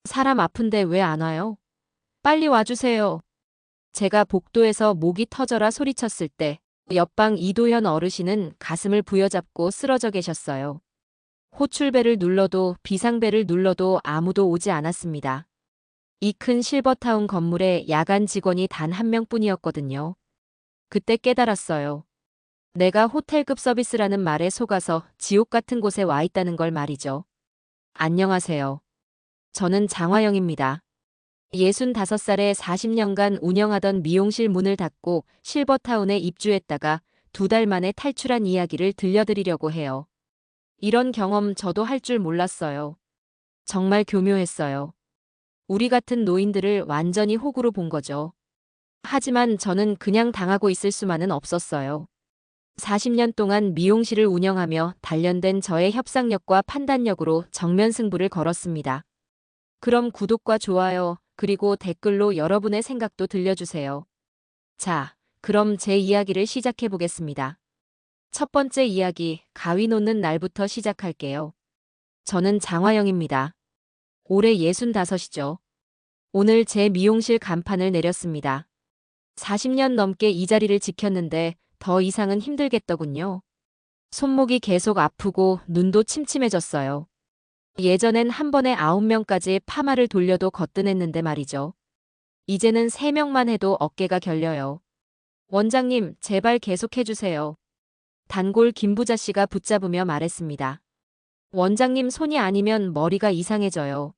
사람 아픈데 왜 안 와요? 빨리 와주세요. 제가 복도에서 목이 터져라 소리쳤을 때 옆방 이도현 어르신은 가슴을 부여잡고 쓰러져 계셨어요. 호출벨을 눌러도 비상벨을 눌러도 아무도 오지 않았습니다. 이 큰 실버타운 건물에 야간 직원이 단 한 명뿐이었거든요. 그때 깨달았어요. 내가 호텔급 서비스라는 말에 속아서 지옥 같은 곳에 와 있다는 걸 말이죠. 안녕하세요. 저는 장화영입니다. 65살에 40년간 운영하던 미용실 문을 닫고 실버타운에 입주했다가 2달 만에 탈출한 이야기를 들려드리려고 해요. 이런 경험 저도 할 줄 몰랐어요. 정말 교묘했어요. 우리 같은 노인들을 완전히 호구로 본 거죠. 하지만 저는 그냥 당하고 있을 수만은 없었어요. 40년 동안 미용실을 운영하며 단련된 저의 협상력과 판단력으로 정면 승부를 걸었습니다. 그럼 구독과 좋아요, 그리고 댓글로 여러분의 생각도 들려주세요. 자, 그럼 제 이야기를 시작해 보겠습니다. 첫 번째 이야기, 가위 놓는 날부터 시작할게요. 저는 장화영입니다. 올해 65이죠. 오늘 제 미용실 간판을 내렸습니다. 40년 넘게 이 자리를 지켰는데 더 이상은 힘들겠더군요. 손목이 계속 아프고 눈도 침침해졌어요. 예전엔 한 번에 9명까지 파마를 돌려도 거뜬했는데 말이죠. 이제는 3명만 해도 어깨가 결려요. 원장님, 제발 계속해주세요. 단골 김부자 씨가 붙잡으며 말했습니다. 원장님 손이 아니면 머리가 이상해져요.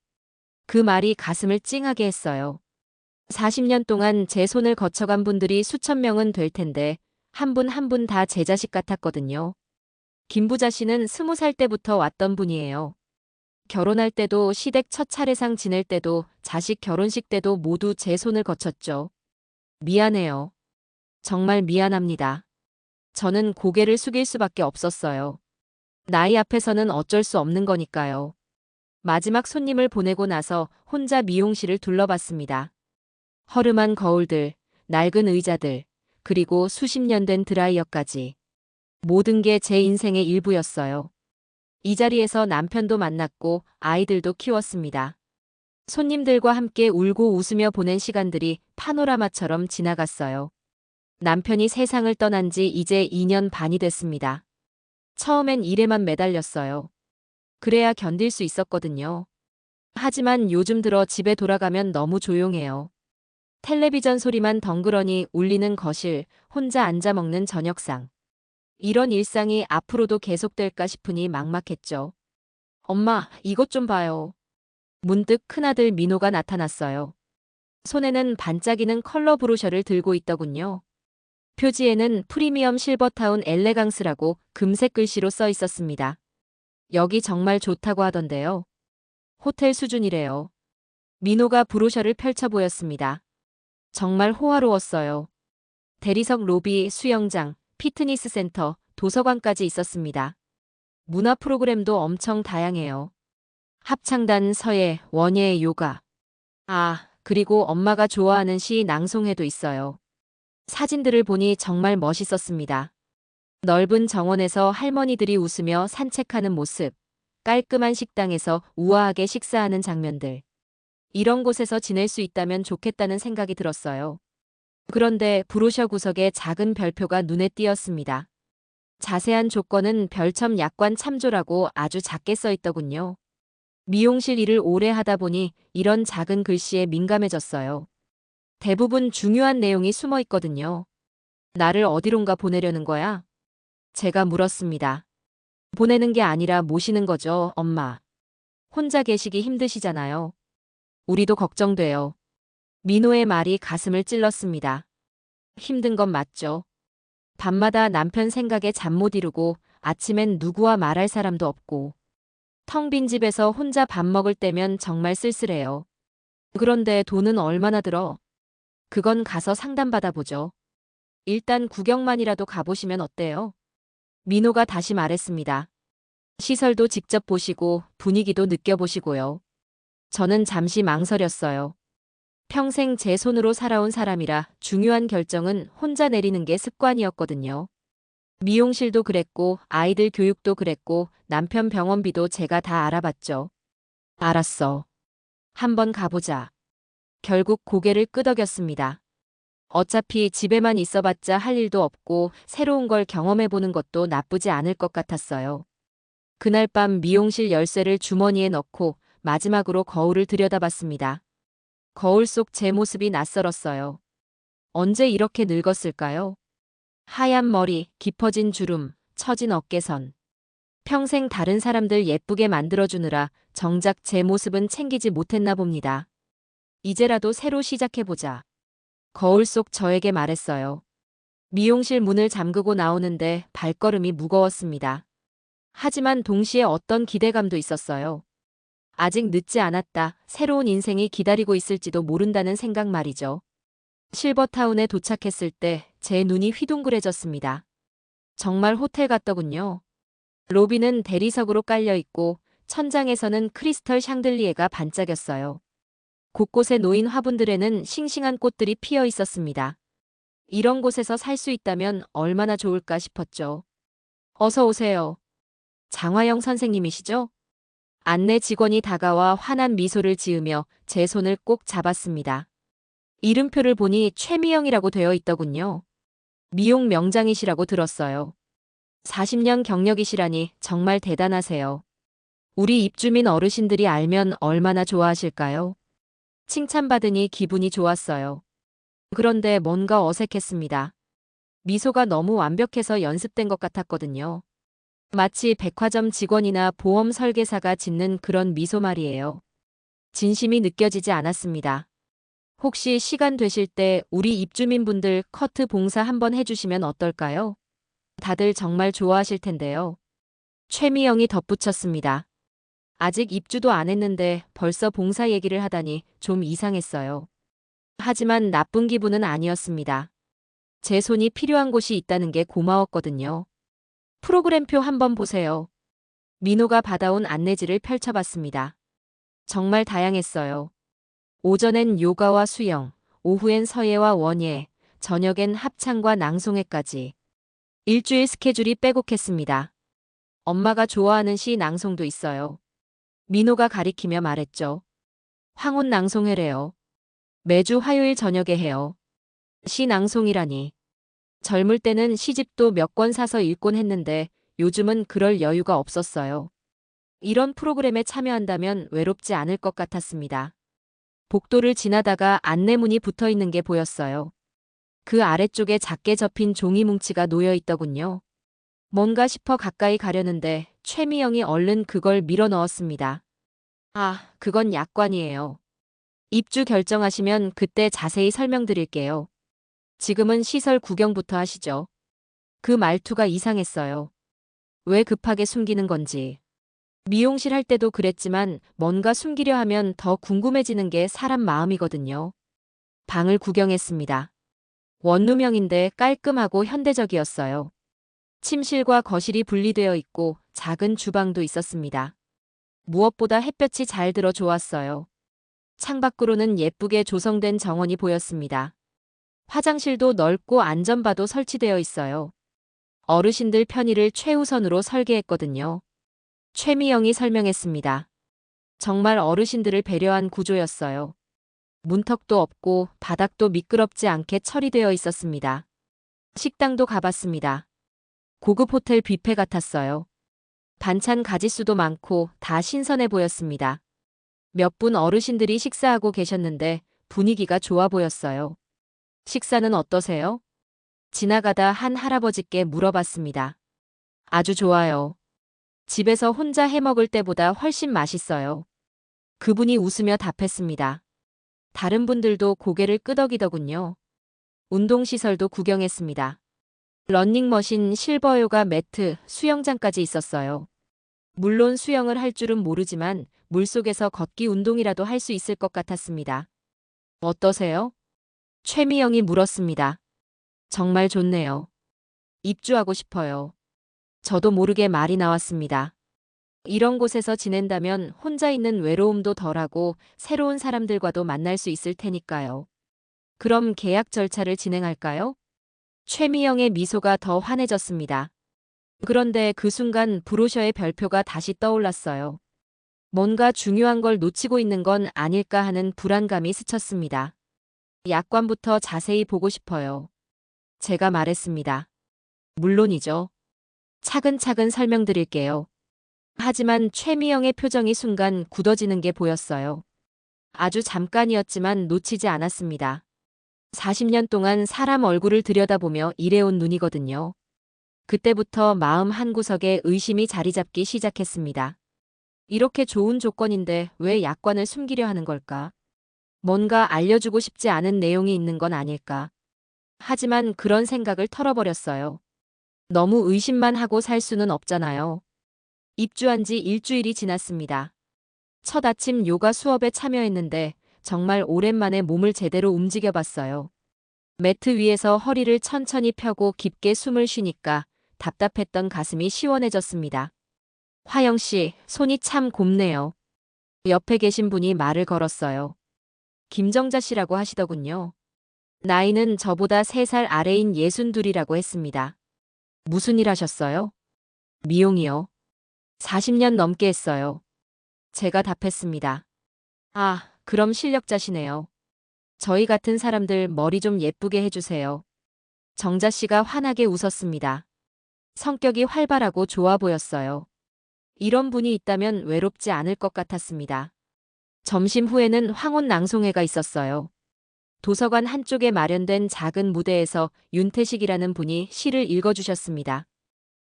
그 말이 가슴을 찡하게 했어요. 40년 동안 제 손을 거쳐간 분들이 수천 명은 될 텐데 한 분 한 분 다 제 자식 같았거든요. 김부자 씨는 20살 때부터 왔던 분이에요. 결혼할 때도 시댁 첫 차례상 지낼 때도 자식 결혼식 때도 모두 제 손을 거쳤죠. 미안해요. 정말 미안합니다. 저는 고개를 숙일 수밖에 없었어요. 나이 앞에서는 어쩔 수 없는 거니까요. 마지막 손님을 보내고 나서 혼자 미용실을 둘러봤습니다. 허름한 거울들, 낡은 의자들, 그리고 수십 년 된 드라이어까지. 모든 게 제 인생의 일부였어요. 이 자리에서 남편도 만났고 아이들도 키웠습니다. 손님들과 함께 울고 웃으며 보낸 시간들이 파노라마처럼 지나갔어요. 남편이 세상을 떠난 지 이제 2년 반이 됐습니다. 처음엔 일에만 매달렸어요. 그래야 견딜 수 있었거든요. 하지만 요즘 들어 집에 돌아가면 너무 조용해요. 텔레비전 소리만 덩그러니 울리는 거실, 혼자 앉아 먹는 저녁상. 이런 일상이 앞으로도 계속될까 싶으니 막막했죠. 엄마, 이것 좀 봐요. 문득 큰아들 민호가 나타났어요. 손에는 반짝이는 컬러 브로셔를 들고 있더군요. 표지에는 프리미엄 실버타운 엘레강스라고 금색 글씨로 써 있었습니다. 여기 정말 좋다고 하던데요. 호텔 수준이래요. 민호가 브로셔를 펼쳐 보였습니다. 정말 호화로웠어요. 대리석 로비, 수영장, 피트니스 센터, 도서관까지 있었습니다. 문화 프로그램도 엄청 다양해요. 합창단, 서예, 원예, 요가. 아, 그리고 엄마가 좋아하는 시 낭송회도 있어요. 사진들을 보니 정말 멋있었습니다. 넓은 정원에서 할머니들이 웃으며 산책하는 모습, 깔끔한 식당에서 우아하게 식사하는 장면들. 이런 곳에서 지낼 수 있다면 좋겠다는 생각이 들었어요. 그런데 브로셔 구석에 작은 별표가 눈에 띄었습니다. 자세한 조건은 별첨 약관 참조라고 아주 작게 써 있더군요. 미용실 일을 오래 하다 보니 이런 작은 글씨에 민감해졌어요. 대부분 중요한 내용이 숨어 있거든요. 나를 어디론가 보내려는 거야? 제가 물었습니다. 보내는 게 아니라 모시는 거죠, 엄마. 혼자 계시기 힘드시잖아요. 우리도 걱정돼요. 민호의 말이 가슴을 찔렀습니다. 힘든 건 맞죠. 밤마다 남편 생각에 잠 못 이루고 아침엔 누구와 말할 사람도 없고 텅 빈 집에서 혼자 밥 먹을 때면 정말 쓸쓸해요. 그런데 돈은 얼마나 들어? 그건 가서 상담받아 보죠. 일단 구경만이라도 가보시면 어때요? 민호가 다시 말했습니다. 시설도 직접 보시고 분위기도 느껴보시고요. 저는 잠시 망설였어요. 평생 제 손으로 살아온 사람이라 중요한 결정은 혼자 내리는 게 습관이었거든요. 미용실도 그랬고 아이들 교육도 그랬고 남편 병원비도 제가 다 알아봤죠. 알았어. 한번 가보자. 결국 고개를 끄덕였습니다. 어차피 집에만 있어봤자 할 일도 없고 새로운 걸 경험해보는 것도 나쁘지 않을 것 같았어요. 그날 밤 미용실 열쇠를 주머니에 넣고 마지막으로 거울을 들여다봤습니다. 거울 속 제 모습이 낯설었어요. 언제 이렇게 늙었을까요? 하얀 머리, 깊어진 주름, 처진 어깨선. 평생 다른 사람들 예쁘게 만들어주느라 정작 제 모습은 챙기지 못했나 봅니다. 이제라도 새로 시작해보자. 거울 속 저에게 말했어요. 미용실 문을 잠그고 나오는데 발걸음이 무거웠습니다. 하지만 동시에 어떤 기대감도 있었어요. 아직 늦지 않았다. 새로운 인생이 기다리고 있을지도 모른다는 생각 말이죠. 실버타운에 도착했을 때 제 눈이 휘둥그레졌습니다. 정말 호텔 같더군요. 로비는 대리석으로 깔려 있고 천장에서는 크리스털 샹들리에가 반짝였어요. 곳곳에 놓인 화분들에는 싱싱한 꽃들이 피어 있었습니다. 이런 곳에서 살 수 있다면 얼마나 좋을까 싶었죠. 어서 오세요. 장화영 선생님이시죠? 안내 직원이 다가와 환한 미소를 지으며 제 손을 꼭 잡았습니다. 이름표를 보니 최미영이라고 되어 있더군요. 미용 명장이시라고 들었어요. 40년 경력이시라니 정말 대단하세요. 우리 입주민 어르신들이 알면 얼마나 좋아하실까요? 칭찬받으니 기분이 좋았어요. 그런데 뭔가 어색했습니다. 미소가 너무 완벽해서 연습된 것 같았거든요. 마치 백화점 직원이나 보험 설계사가 짓는 그런 미소 말이에요. 진심이 느껴지지 않았습니다. 혹시 시간 되실 때 우리 입주민분들 커트 봉사 한번 해주시면 어떨까요? 다들 정말 좋아하실 텐데요. 최미영이 덧붙였습니다. 아직 입주도 안 했는데 벌써 봉사 얘기를 하다니 좀 이상했어요. 하지만 나쁜 기분은 아니었습니다. 제 손이 필요한 곳이 있다는 게 고마웠거든요. 프로그램표 한번 보세요. 민호가 받아온 안내지를 펼쳐봤습니다. 정말 다양했어요. 오전엔 요가와 수영, 오후엔 서예와 원예, 저녁엔 합창과 낭송회까지. 일주일 스케줄이 빼곡했습니다. 엄마가 좋아하는 시 낭송도 있어요. 민호가 가리키며 말했죠. 황혼 낭송회래요. 매주 화요일 저녁에 해요. 시 낭송이라니. 젊을 때는 시집도 몇 권 사서 읽곤 했는데 요즘은 그럴 여유가 없었어요. 이런 프로그램에 참여한다면 외롭지 않을 것 같았습니다. 복도를 지나다가 안내문이 붙어 있는 게 보였어요. 그 아래쪽에 작게 접힌 종이 뭉치가 놓여 있더군요. 뭔가 싶어 가까이 가려는데 최미영이 얼른 그걸 밀어 넣었습니다. 아, 그건 약관이에요. 입주 결정하시면 그때 자세히 설명드릴게요. 지금은 시설 구경부터 하시죠. 그 말투가 이상했어요. 왜 급하게 숨기는 건지. 미용실 할 때도 그랬지만 뭔가 숨기려 하면 더 궁금해지는 게 사람 마음이거든요. 방을 구경했습니다. 원룸형인데 깔끔하고 현대적이었어요. 침실과 거실이 분리되어 있고 작은 주방도 있었습니다. 무엇보다 햇볕이 잘 들어 좋았어요. 창밖으로는 예쁘게 조성된 정원이 보였습니다. 화장실도 넓고 안전바도 설치되어 있어요. 어르신들 편의를 최우선으로 설계했거든요. 최미영이 설명했습니다. 정말 어르신들을 배려한 구조였어요. 문턱도 없고 바닥도 미끄럽지 않게 처리되어 있었습니다. 식당도 가봤습니다. 고급 호텔 뷔페 같았어요. 반찬 가짓수도 많고 다 신선해 보였습니다. 몇 분 어르신들이 식사하고 계셨는데 분위기가 좋아 보였어요. 식사는 어떠세요? 지나가다 한 할아버지께 물어봤습니다. 아주 좋아요. 집에서 혼자 해 먹을 때보다 훨씬 맛있어요. 그분이 웃으며 답했습니다. 다른 분들도 고개를 끄덕이더군요. 운동시설도 구경했습니다. 러닝머신, 실버요가 매트, 수영장까지 있었어요. 물론 수영을 할 줄은 모르지만 물속에서 걷기 운동이라도 할 수 있을 것 같았습니다. 어떠세요? 최미영이 물었습니다. 정말 좋네요. 입주하고 싶어요. 저도 모르게 말이 나왔습니다. 이런 곳에서 지낸다면 혼자 있는 외로움도 덜하고 새로운 사람들과도 만날 수 있을 테니까요. 그럼 계약 절차를 진행할까요? 최미영의 미소가 더 환해졌습니다. 그런데 그 순간 브로셔의 별표가 다시 떠올랐어요. 뭔가 중요한 걸 놓치고 있는 건 아닐까 하는 불안감이 스쳤습니다. 약관부터 자세히 보고 싶어요. 제가 말했습니다. 물론이죠. 차근차근 설명드릴게요. 하지만 최미영의 표정이 순간 굳어지는 게 보였어요. 아주 잠깐이었지만 놓치지 않았습니다. 40년 동안 사람 얼굴을 들여다보며 일해온 눈이거든요. 그때부터 마음 한구석에 의심이 자리 잡기 시작했습니다. 이렇게 좋은 조건인데 왜 약관을 숨기려 하는 걸까? 뭔가 알려주고 싶지 않은 내용이 있는 건 아닐까? 하지만 그런 생각을 털어버렸어요. 너무 의심만 하고 살 수는 없잖아요. 입주한 지 일주일이 지났습니다. 첫 아침 요가 수업에 참여했는데 정말 오랜만에 몸을 제대로 움직여봤어요. 매트 위에서 허리를 천천히 펴고 깊게 숨을 쉬니까 답답했던 가슴이 시원해졌습니다. 화영 씨, 손이 참 곱네요. 옆에 계신 분이 말을 걸었어요. 김정자 씨라고 하시더군요. 나이는 저보다 3살 아래인 62이라고 했습니다. 무슨 일 하셨어요? 미용이요. 40년 넘게 했어요. 제가 답했습니다. 아, 그럼 실력자시네요. 저희 같은 사람들 머리 좀 예쁘게 해주세요. 정자 씨가 환하게 웃었습니다. 성격이 활발하고 좋아 보였어요. 이런 분이 있다면 외롭지 않을 것 같았습니다. 점심 후에는 황혼 낭송회가 있었어요. 도서관 한쪽에 마련된 작은 무대에서 윤태식이라는 분이 시를 읽어주셨습니다.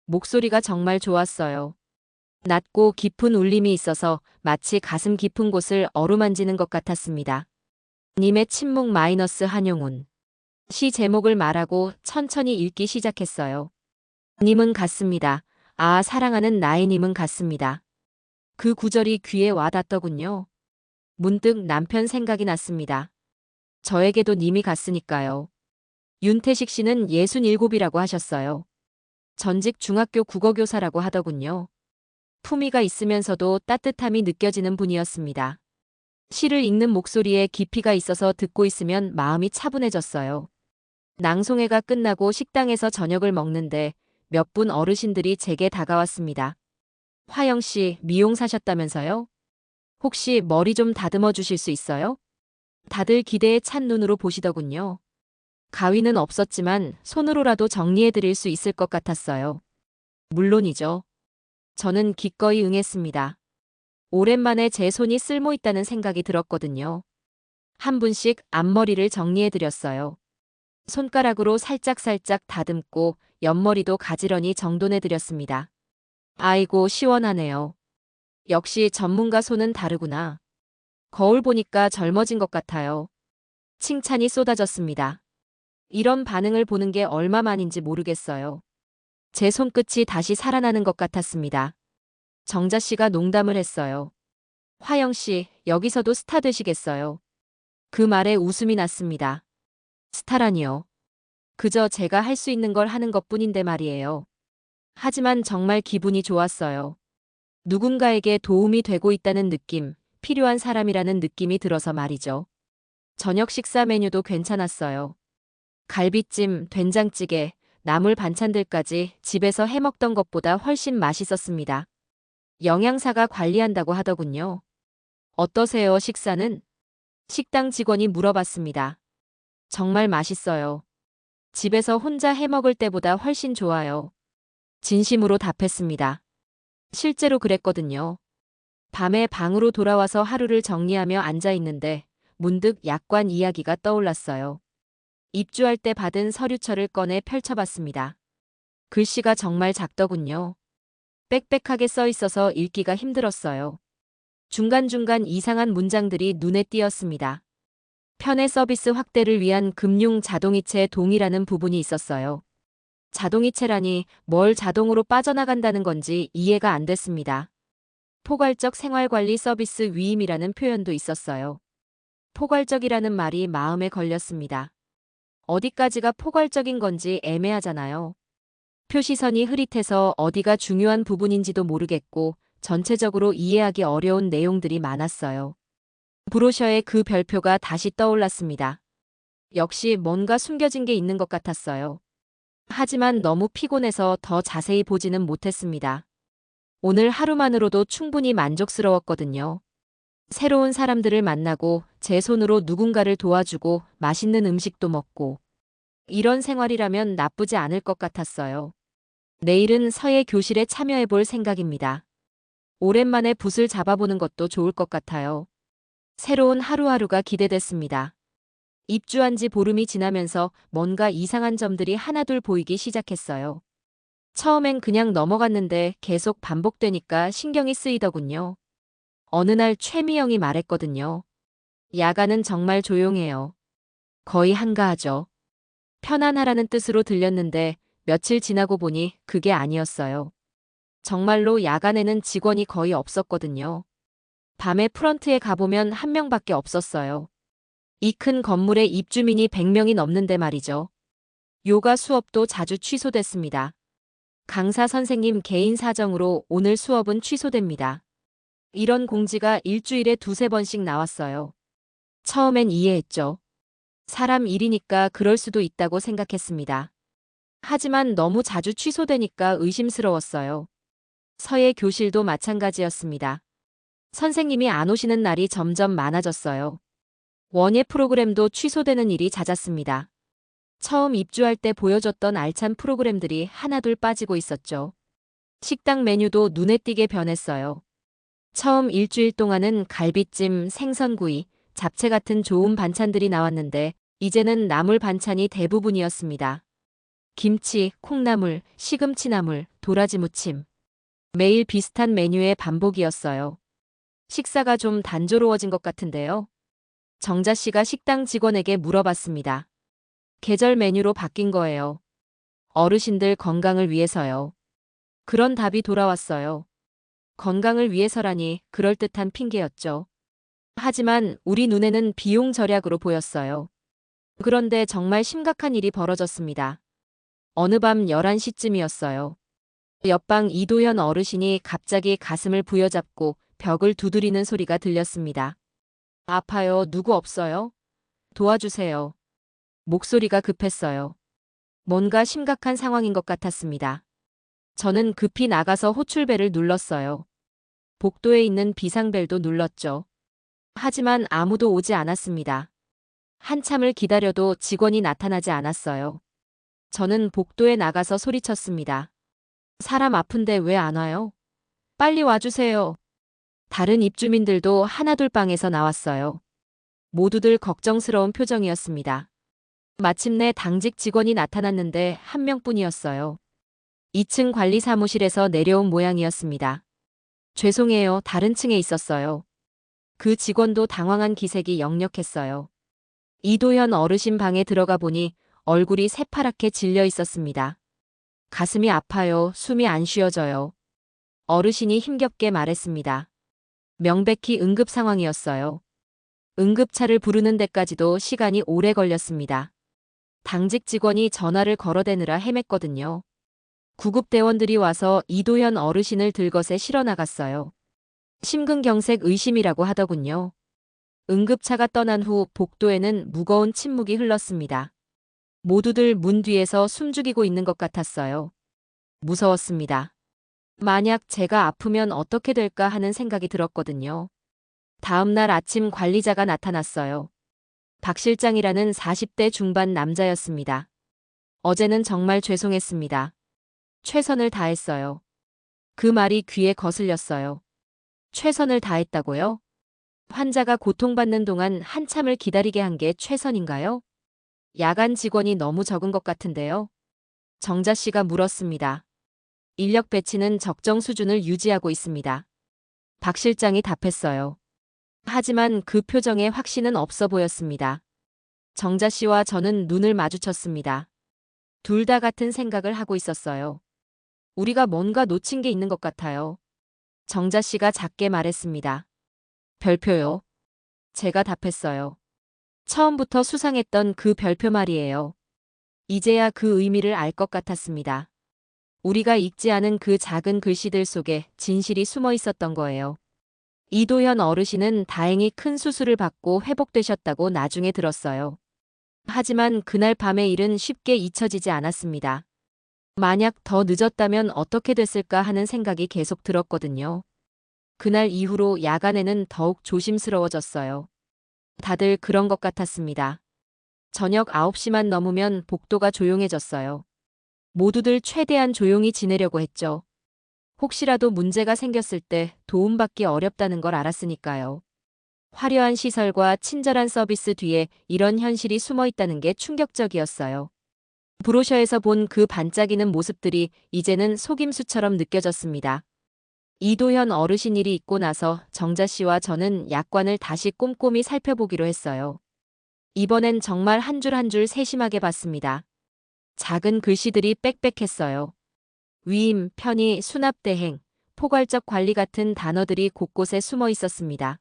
목소리가 정말 좋았어요. 낮고 깊은 울림이 있어서 마치 가슴 깊은 곳을 어루만지는 것 같았습니다. 님의 침묵 마이너스 한용운. 시 제목을 말하고 천천히 읽기 시작했어요. 님은 같습니다. 아, 사랑하는 나이님은 같습니다. 그 구절이 귀에 와닿더군요. 문득 남편 생각이 났습니다. 저에게도 님이 같으니까요. 윤태식 씨는 67이라고 하셨어요. 전직 중학교 국어교사라고 하더군요. 품위가 있으면서도 따뜻함이 느껴지는 분이었습니다. 시를 읽는 목소리에 깊이가 있어서 듣고 있으면 마음이 차분해졌어요. 낭송회가 끝나고 식당에서 저녁을 먹는데 몇 분 어르신들이 제게 다가왔습니다. 화영 씨, 미용 사셨다면서요? 혹시 머리 좀 다듬어 주실 수 있어요? 다들 기대에 찬 눈으로 보시더군요. 가위는 없었지만 손으로라도 정리해 드릴 수 있을 것 같았어요. 물론이죠. 저는 기꺼이 응했습니다. 오랜만에 제 손이 쓸모 있다는 생각이 들었거든요. 한 분씩 앞머리를 정리해 드렸어요. 손가락으로 살짝살짝 다듬고 옆머리도 가지런히 정돈해 드렸습니다. 아이고, 시원하네요. 역시 전문가 손은 다르구나. 거울 보니까 젊어진 것 같아요. 칭찬이 쏟아졌습니다. 이런 반응을 보는 게 얼마만인지 모르겠어요. 제 손끝이 다시 살아나는 것 같았습니다. 정자 씨가 농담을 했어요. 화영 씨, 여기서도 스타 되시겠어요? 그 말에 웃음이 났습니다. 스타라니요. 그저 제가 할 수 있는 걸 하는 것뿐인데 말이에요. 하지만 정말 기분이 좋았어요. 누군가에게 도움이 되고 있다는 느낌, 필요한 사람이라는 느낌이 들어서 말이죠. 저녁 식사 메뉴도 괜찮았어요. 갈비찜, 된장찌개, 나물 반찬들까지 집에서 해먹던 것보다 훨씬 맛있었습니다. 영양사가 관리한다고 하더군요. 어떠세요, 식사는? 식당 직원이 물어봤습니다. 정말 맛있어요. 집에서 혼자 해먹을 때보다 훨씬 좋아요. 진심으로 답했습니다. 실제로 그랬거든요. 밤에 방으로 돌아와서 하루를 정리하며 앉아 있는데 문득 약관 이야기가 떠올랐어요. 입주할 때 받은 서류철을 꺼내 펼쳐봤습니다. 글씨가 정말 작더군요. 빽빽하게 써 있어서 읽기가 힘들었어요. 중간중간 이상한 문장들이 눈에 띄었습니다. 편의 서비스 확대를 위한 금융 자동이체 동의라는 부분이 있었어요. 자동이체라니 뭘 자동으로 빠져나간다는 건지 이해가 안 됐습니다. 포괄적 생활관리 서비스 위임이라는 표현도 있었어요. 포괄적이라는 말이 마음에 걸렸습니다. 어디까지가 포괄적인 건지 애매하잖아요. 표시선이 흐릿해서 어디가 중요한 부분인지도 모르겠고 전체적으로 이해하기 어려운 내용들이 많았어요. 브로셔에 그 별표가 다시 떠올랐습니다. 역시 뭔가 숨겨진 게 있는 것 같았어요. 하지만 너무 피곤해서 더 자세히 보지는 못했습니다. 오늘 하루만으로도 충분히 만족스러웠거든요. 새로운 사람들을 만나고 제 손으로 누군가를 도와주고 맛있는 음식도 먹고 이런 생활이라면 나쁘지 않을 것 같았어요. 내일은 서예 교실에 참여해 볼 생각입니다. 오랜만에 붓을 잡아보는 것도 좋을 것 같아요. 새로운 하루하루가 기대됐습니다. 입주한 지 보름이 지나면서 뭔가 이상한 점들이 하나둘 보이기 시작했어요. 처음엔 그냥 넘어갔는데 계속 반복되니까 신경이 쓰이더군요. 어느 날 최미영이 말했거든요. 야간은 정말 조용해요. 거의 한가하죠. 편안하라는 뜻으로 들렸는데 며칠 지나고 보니 그게 아니었어요. 정말로 야간에는 직원이 거의 없었거든요. 밤에 프런트에 가보면 한 명밖에 없었어요. 이 큰 건물에 입주민이 100명이 넘는데 말이죠. 요가 수업도 자주 취소됐습니다. 강사 선생님 개인 사정으로 오늘 수업은 취소됩니다. 이런 공지가 일주일에 두세 번씩 나왔어요. 처음엔 이해했죠. 사람 일이니까 그럴 수도 있다고 생각했습니다. 하지만 너무 자주 취소되니까 의심스러웠어요. 서예 교실도 마찬가지였습니다. 선생님이 안 오시는 날이 점점 많아졌어요. 원예 프로그램도 취소되는 일이 잦았습니다. 처음 입주할 때 보여줬던 알찬 프로그램들이 하나둘 빠지고 있었죠. 식당 메뉴도 눈에 띄게 변했어요. 처음 일주일 동안은 갈비찜, 생선구이, 잡채 같은 좋은 반찬들이 나왔는데 이제는 나물 반찬이 대부분이었습니다. 김치, 콩나물, 시금치나물, 도라지 무침. 매일 비슷한 메뉴의 반복이었어요. 식사가 좀 단조로워진 것 같은데요. 정자 씨가 식당 직원에게 물어봤습니다. 계절 메뉴로 바뀐 거예요. 어르신들 건강을 위해서요. 그런 답이 돌아왔어요. 건강을 위해서라니 그럴듯한 핑계였죠. 하지만 우리 눈에는 비용 절약으로 보였어요. 그런데 정말 심각한 일이 벌어졌습니다. 어느 밤 11시쯤이었어요. 옆방 이도현 어르신이 갑자기 가슴을 부여잡고 벽을 두드리는 소리가 들렸습니다. 아파요. 누구 없어요? 도와주세요. 목소리가 급했어요. 뭔가 심각한 상황인 것 같았습니다. 저는 급히 나가서 호출벨을 눌렀어요. 복도에 있는 비상벨도 눌렀죠. 하지만 아무도 오지 않았습니다. 한참을 기다려도 직원이 나타나지 않았어요. 저는 복도에 나가서 소리쳤습니다. 사람 아픈데 왜 안 와요? 빨리 와주세요. 다른 입주민들도 하나둘 방에서 나왔어요. 모두들 걱정스러운 표정이었습니다. 마침내 당직 직원이 나타났는데 한 명뿐이었어요. 2층 관리 사무실에서 내려온 모양이었습니다. 죄송해요. 다른 층에 있었어요. 그 직원도 당황한 기색이 역력했어요. 이도현 어르신 방에 들어가 보니 얼굴이 새파랗게 질려 있었습니다. 가슴이 아파요. 숨이 안 쉬어져요. 어르신이 힘겹게 말했습니다. 명백히 응급 상황이었어요. 응급차를 부르는 데까지도 시간이 오래 걸렸습니다. 당직 직원이 전화를 걸어대느라 헤맸거든요. 구급대원들이 와서 이도현 어르신을 들것에 실어 나갔어요. 심근경색 의심이라고 하더군요. 응급차가 떠난 후 복도에는 무거운 침묵이 흘렀습니다. 모두들 문 뒤에서 숨죽이고 있는 것 같았어요. 무서웠습니다. 만약 제가 아프면 어떻게 될까 하는 생각이 들었거든요. 다음 날 아침 관리자가 나타났어요. 박 실장이라는 40대 중반 남자였습니다. 어제는 정말 죄송했습니다. 최선을 다했어요. 그 말이 귀에 거슬렸어요. 최선을 다했다고요? 환자가 고통받는 동안 한참을 기다리게 한 게 최선인가요? 야간 직원이 너무 적은 것 같은데요. 정자 씨가 물었습니다. 인력 배치는 적정 수준을 유지하고 있습니다. 박 실장이 답했어요. 하지만 그 표정에 확신은 없어 보였습니다. 정자 씨와 저는 눈을 마주쳤습니다. 둘 다 같은 생각을 하고 있었어요. 우리가 뭔가 놓친 게 있는 것 같아요. 정자 씨가 작게 말했습니다. 별표요. 제가 답했어요. 처음부터 수상했던 그 별표 말이에요. 이제야 그 의미를 알 것 같았습니다. 우리가 읽지 않은 그 작은 글씨들 속에 진실이 숨어 있었던 거예요. 이도현 어르신은 다행히 큰 수술을 받고 회복되셨다고 나중에 들었어요. 하지만 그날 밤의 일은 쉽게 잊혀지지 않았습니다. 만약 더 늦었다면 어떻게 됐을까 하는 생각이 계속 들었거든요. 그날 이후로 야간에는 더욱 조심스러워졌어요. 다들 그런 것 같았습니다. 저녁 9시만 넘으면 복도가 조용해졌어요. 모두들 최대한 조용히 지내려고 했죠. 혹시라도 문제가 생겼을 때 도움받기 어렵다는 걸 알았으니까요. 화려한 시설과 친절한 서비스 뒤에 이런 현실이 숨어 있다는 게 충격적이었어요. 브로셔에서 본 그 반짝이는 모습들이 이제는 속임수처럼 느껴졌습니다. 이도현 어르신 일이 있고 나서 정자 씨와 저는 약관을 다시 꼼꼼히 살펴보기로 했어요. 이번엔 정말 한 줄 한 줄 세심하게 봤습니다. 작은 글씨들이 빽빽했어요. 위임, 편의, 수납대행, 포괄적 관리 같은 단어들이 곳곳에 숨어 있었습니다.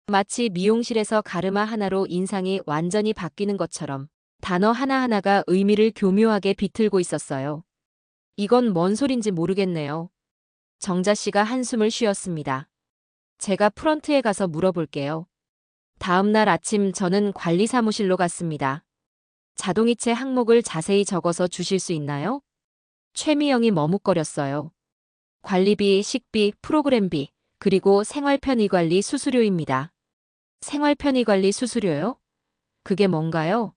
마치 미용실에서 가르마 하나로 인상이 완전히 바뀌는 것처럼 단어 하나하나가 의미를 교묘하게 비틀고 있었어요. 이건 뭔 소린지 모르겠네요. 정자 씨가 한숨을 쉬었습니다. 제가 프런트에 가서 물어볼게요. 다음 날 아침 저는 관리 사무실로 갔습니다. 자동이체 항목을 자세히 적어서 주실 수 있나요? 최미영이 머뭇거렸어요. 관리비, 식비, 프로그램비, 그리고 생활편의관리 수수료입니다. 생활편의관리 수수료요? 그게 뭔가요?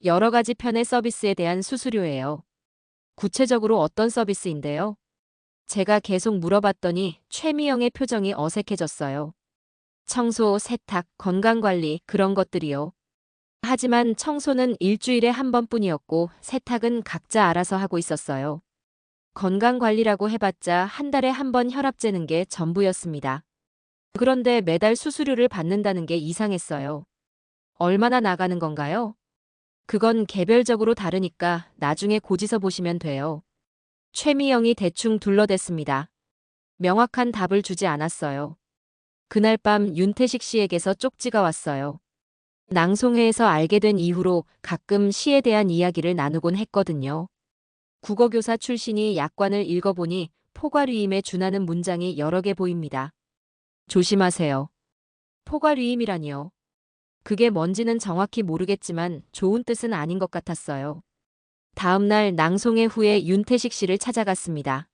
여러 가지 편의 서비스에 대한 수수료예요. 구체적으로 어떤 서비스인데요? 제가 계속 물어봤더니 최미영의 표정이 어색해졌어요. 청소, 세탁, 건강관리, 그런 것들이요. 하지만 청소는 일주일에 한 번뿐이었고 세탁은 각자 알아서 하고 있었어요. 건강관리라고 해봤자 한 달에 한 번 혈압 재는 게 전부였습니다. 그런데 매달 수수료를 받는다는 게 이상했어요. 얼마나 나가는 건가요? 그건 개별적으로 다르니까 나중에 고지서 보시면 돼요. 최미영이 대충 둘러댔습니다. 명확한 답을 주지 않았어요. 그날 밤 윤태식 씨에게서 쪽지가 왔어요. 낭송회에서 알게 된 이후로 가끔 시에 대한 이야기를 나누곤 했거든요. 국어교사 출신이 약관을 읽어보니 포괄위임에 준하는 문장이 여러 개 보입니다. 조심하세요. 포괄위임이라니요. 그게 뭔지는 정확히 모르겠지만 좋은 뜻은 아닌 것 같았어요. 다음 날 낭송회 후에 윤태식 씨를 찾아갔습니다.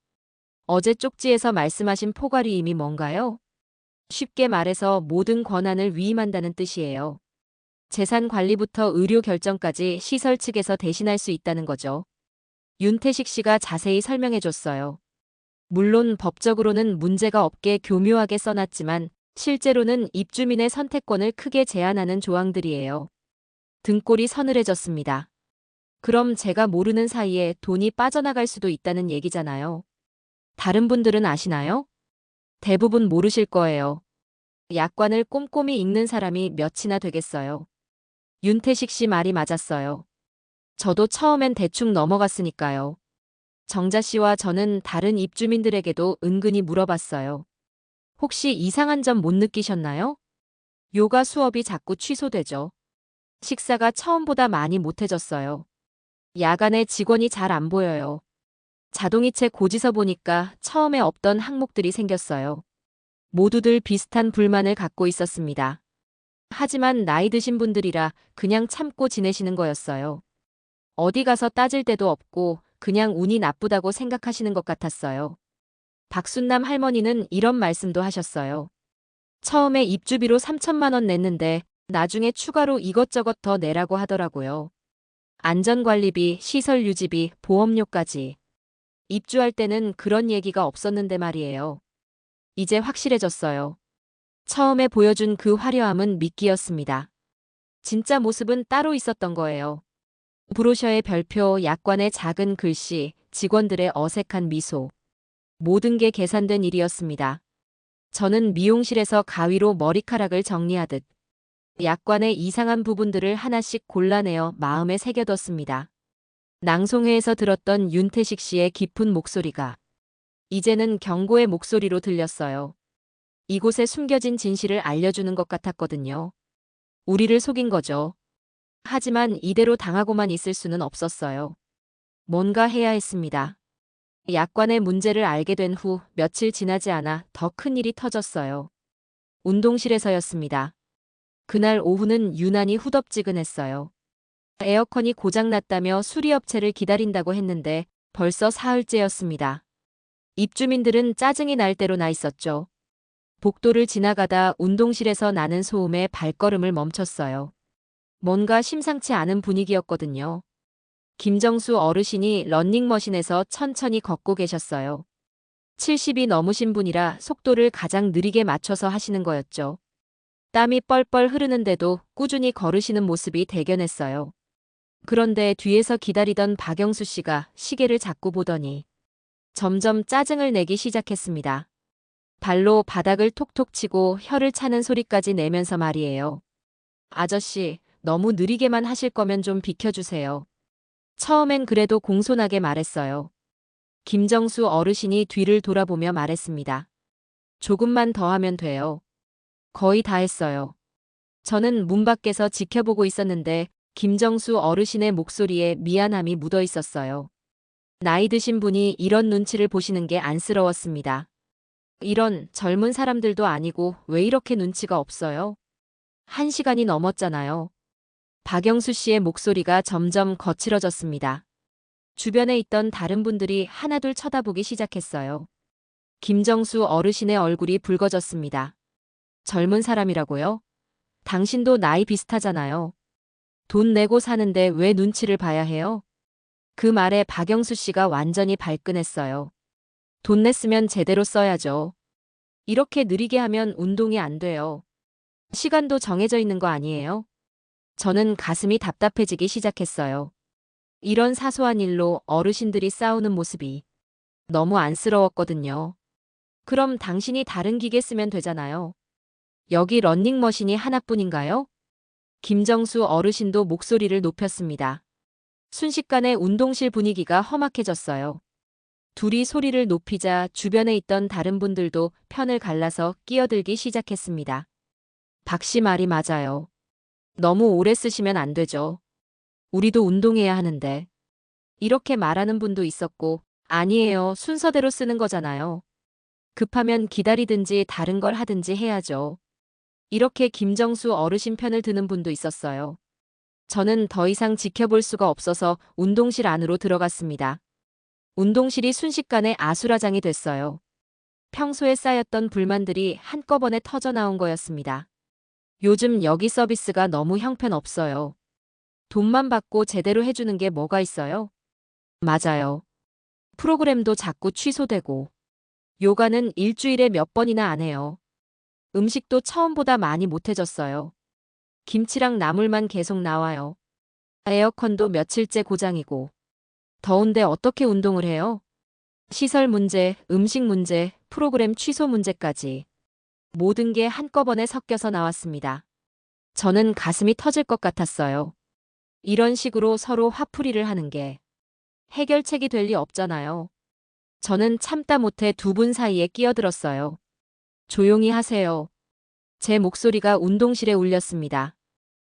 어제 쪽지에서 말씀하신 포괄위임이 뭔가요? 쉽게 말해서 모든 권한을 위임한다는 뜻이에요. 재산 관리부터 의료 결정까지 시설 측에서 대신할 수 있다는 거죠. 윤태식 씨가 자세히 설명해 줬어요. 물론 법적으로는 문제가 없게 교묘하게 써놨지만 실제로는 입주민의 선택권을 크게 제한하는 조항들이에요. 등골이 서늘해졌습니다. 그럼 제가 모르는 사이에 돈이 빠져나갈 수도 있다는 얘기잖아요. 다른 분들은 아시나요? 대부분 모르실 거예요. 약관을 꼼꼼히 읽는 사람이 몇이나 되겠어요. 윤태식 씨 말이 맞았어요. 저도 처음엔 대충 넘어갔으니까요. 정자 씨와 저는 다른 입주민들에게도 은근히 물어봤어요. 혹시 이상한 점 못 느끼셨나요? 요가 수업이 자꾸 취소되죠. 식사가 처음보다 많이 못해졌어요. 야간에 직원이 잘 안 보여요. 자동이체 고지서 보니까 처음에 없던 항목들이 생겼어요. 모두들 비슷한 불만을 갖고 있었습니다. 하지만 나이 드신 분들이라 그냥 참고 지내시는 거였어요. 어디 가서 따질 데도 없고 그냥 운이 나쁘다고 생각하시는 것 같았어요. 박순남 할머니는 이런 말씀도 하셨어요. 처음에 입주비로 3천만 원 냈는데 나중에 추가로 이것저것 더 내라고 하더라고요. 안전관리비, 시설 유지비, 보험료까지. 입주할 때는 그런 얘기가 없었는데 말이에요. 이제 확실해졌어요. 처음에 보여준 그 화려함은 미끼였습니다. 진짜 모습은 따로 있었던 거예요. 브로셔의 별표, 약관의 작은 글씨, 직원들의 어색한 미소. 모든 게 계산된 일이었습니다. 저는 미용실에서 가위로 머리카락을 정리하듯 약관의 이상한 부분들을 하나씩 골라내어 마음에 새겨뒀습니다. 낭송회에서 들었던 윤태식 씨의 깊은 목소리가 이제는 경고의 목소리로 들렸어요. 이곳에 숨겨진 진실을 알려주는 것 같았거든요. 우리를 속인 거죠. 하지만 이대로 당하고만 있을 수는 없었어요. 뭔가 해야 했습니다. 약관의 문제를 알게 된 후 며칠 지나지 않아 더 큰 일이 터졌어요. 운동실에서였습니다. 그날 오후는 유난히 후덥지근했어요. 에어컨이 고장났다며 수리업체를 기다린다고 했는데 벌써 사흘째였습니다. 입주민들은 짜증이 날 대로 나 있었죠. 복도를 지나가다 운동실에서 나는 소음에 발걸음을 멈췄어요. 뭔가 심상치 않은 분위기였거든요. 김정수 어르신이 러닝머신에서 천천히 걷고 계셨어요. 70이 넘으신 분이라 속도를 가장 느리게 맞춰서 하시는 거였죠. 땀이 뻘뻘 흐르는데도 꾸준히 걸으시는 모습이 대견했어요. 그런데 뒤에서 기다리던 박영수 씨가 시계를 자꾸 보더니 점점 짜증을 내기 시작했습니다. 발로 바닥을 톡톡 치고 혀를 차는 소리까지 내면서 말이에요. 아저씨, 너무 느리게만 하실 거면 좀 비켜주세요. 처음엔 그래도 공손하게 말했어요. 김정수 어르신이 뒤를 돌아보며 말했습니다. 조금만 더 하면 돼요. 거의 다 했어요. 저는 문 밖에서 지켜보고 있었는데 김정수 어르신의 목소리에 미안함이 묻어 있었어요. 나이 드신 분이 이런 눈치를 보시는 게 안쓰러웠습니다. 이런 젊은 사람들도 아니고 왜 이렇게 눈치가 없어요? 1시간이 넘었잖아요. 박영수 씨의 목소리가 점점 거칠어졌습니다. 주변에 있던 다른 분들이 하나둘 쳐다보기 시작했어요. 김정수 어르신의 얼굴이 붉어졌습니다. 젊은 사람이라고요? 당신도 나이 비슷하잖아요. 돈 내고 사는데 왜 눈치를 봐야 해요? 그 말에 박영수 씨가 완전히 발끈했어요. 돈 냈으면 제대로 써야죠. 이렇게 느리게 하면 운동이 안 돼요. 시간도 정해져 있는 거 아니에요? 저는 가슴이 답답해지기 시작했어요. 이런 사소한 일로 어르신들이 싸우는 모습이 너무 안쓰러웠거든요. 그럼 당신이 다른 기계 쓰면 되잖아요. 여기 러닝머신이 하나뿐인가요? 김정수 어르신도 목소리를 높였습니다. 순식간에 운동실 분위기가 험악해졌어요. 둘이 소리를 높이자 주변에 있던 다른 분들도 편을 갈라서 끼어들기 시작했습니다. 박 씨 말이 맞아요. 너무 오래 쓰시면 안 되죠. 우리도 운동해야 하는데. 이렇게 말하는 분도 있었고, 아니에요. 순서대로 쓰는 거잖아요. 급하면 기다리든지 다른 걸 하든지 해야죠. 이렇게 김정수 어르신 편을 드는 분도 있었어요. 저는 더 이상 지켜볼 수가 없어서 운동실 안으로 들어갔습니다. 운동실이 순식간에 아수라장이 됐어요. 평소에 쌓였던 불만들이 한꺼번에 터져나온 거였습니다. 요즘 여기 서비스가 너무 형편없어요. 돈만 받고 제대로 해주는 게 뭐가 있어요? 맞아요. 프로그램도 자꾸 취소되고, 요가는 일주일에 몇 번이나 안 해요. 음식도 처음보다 많이 못해졌어요. 김치랑 나물만 계속 나와요. 에어컨도 며칠째 고장이고. 더운데 어떻게 운동을 해요? 시설 문제, 음식 문제, 프로그램 취소 문제까지. 모든 게 한꺼번에 섞여서 나왔습니다. 저는 가슴이 터질 것 같았어요. 이런 식으로 서로 화풀이를 하는 게 해결책이 될 리 없잖아요. 저는 참다 못해 두 분 사이에 끼어들었어요. 조용히 하세요. 제 목소리가 운동실에 울렸습니다.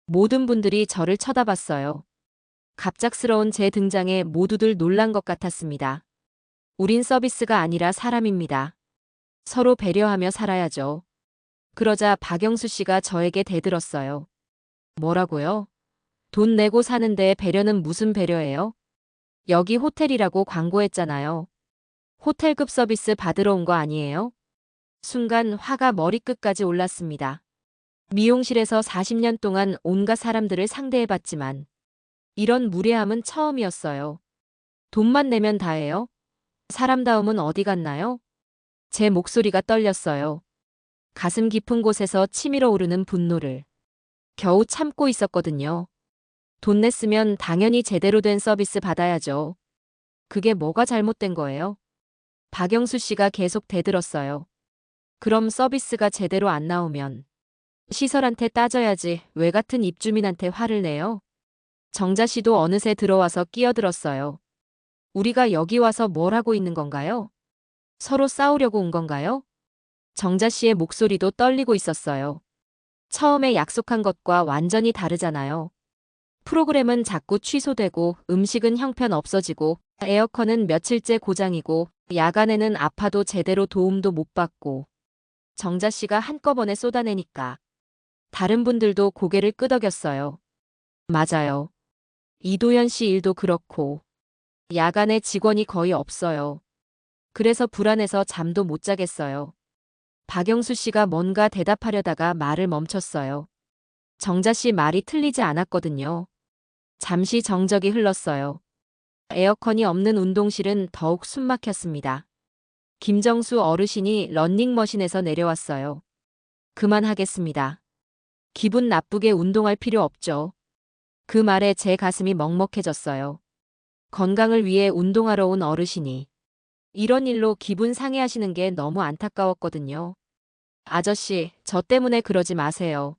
모든 분들이 저를 쳐다봤어요. 갑작스러운 제 등장에 모두들 놀란 것 같았습니다. 우린 서비스가 아니라 사람입니다. 서로 배려하며 살아야죠. 그러자 박영수 씨가 저에게 대들었어요. 뭐라고요? 돈 내고 사는데 배려는 무슨 배려예요? 여기 호텔이라고 광고했잖아요. 호텔급 서비스 받으러 온 거 아니에요? 순간 화가 머리끝까지 올랐습니다. 미용실에서 40년 동안 온갖 사람들을 상대해봤지만 이런 무례함은 처음이었어요. 돈만 내면 다예요? 사람다움은 어디 갔나요? 제 목소리가 떨렸어요. 가슴 깊은 곳에서 치밀어 오르는 분노를 겨우 참고 있었거든요. 돈 냈으면 당연히 제대로 된 서비스 받아야죠. 그게 뭐가 잘못된 거예요? 박영수 씨가 계속 대들었어요. 그럼 서비스가 제대로 안 나오면 시설한테 따져야지 왜 같은 입주민한테 화를 내요? 정자 씨도 어느새 들어와서 끼어들었어요. 우리가 여기 와서 뭘 하고 있는 건가요? 서로 싸우려고 온 건가요? 정자 씨의 목소리도 떨리고 있었어요. 처음에 약속한 것과 완전히 다르잖아요. 프로그램은 자꾸 취소되고 음식은 형편 없어지고 에어컨은 며칠째 고장이고 야간에는 아파도 제대로 도움도 못 받고 정자 씨가 한꺼번에 쏟아내니까 다른 분들도 고개를 끄덕였어요. 맞아요. 이도현 씨 일도 그렇고 야간에 직원이 거의 없어요. 그래서 불안해서 잠도 못 자겠어요. 박영수 씨가 뭔가 대답하려다가 말을 멈췄어요. 정자 씨 말이 틀리지 않았거든요. 잠시 정적이 흘렀어요. 에어컨이 없는 운동실은 더욱 숨막혔습니다. 김정수 어르신이 런닝머신에서 내려왔어요. 그만하겠습니다. 기분 나쁘게 운동할 필요 없죠. 그 말에 제 가슴이 먹먹해졌어요. 건강을 위해 운동하러 온 어르신이 이런 일로 기분 상해하시는 게 너무 안타까웠거든요. 아저씨, 저 때문에 그러지 마세요.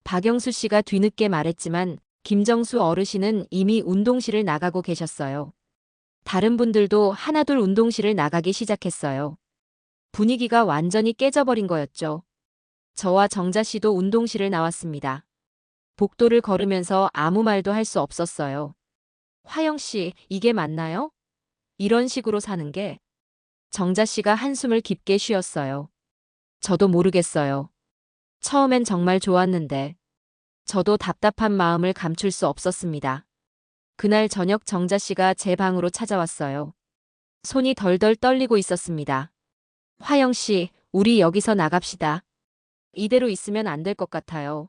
박영수 씨가 뒤늦게 말했지만 김정수 어르신은 이미 운동실을 나가고 계셨어요. 다른 분들도 하나둘 운동실을 나가기 시작했어요. 분위기가 완전히 깨져버린 거였죠. 저와 정자 씨도 운동실을 나왔습니다. 복도를 걸으면서 아무 말도 할 수 없었어요. 화영 씨, 이게 맞나요? 이런 식으로 사는 게. 정자 씨가 한숨을 깊게 쉬었어요. 저도 모르겠어요. 처음엔 정말 좋았는데. 저도 답답한 마음을 감출 수 없었습니다. 그날 저녁 정자 씨가 제 방으로 찾아왔어요. 손이 덜덜 떨리고 있었습니다. 화영 씨, 우리 여기서 나갑시다. 이대로 있으면 안 될 것 같아요.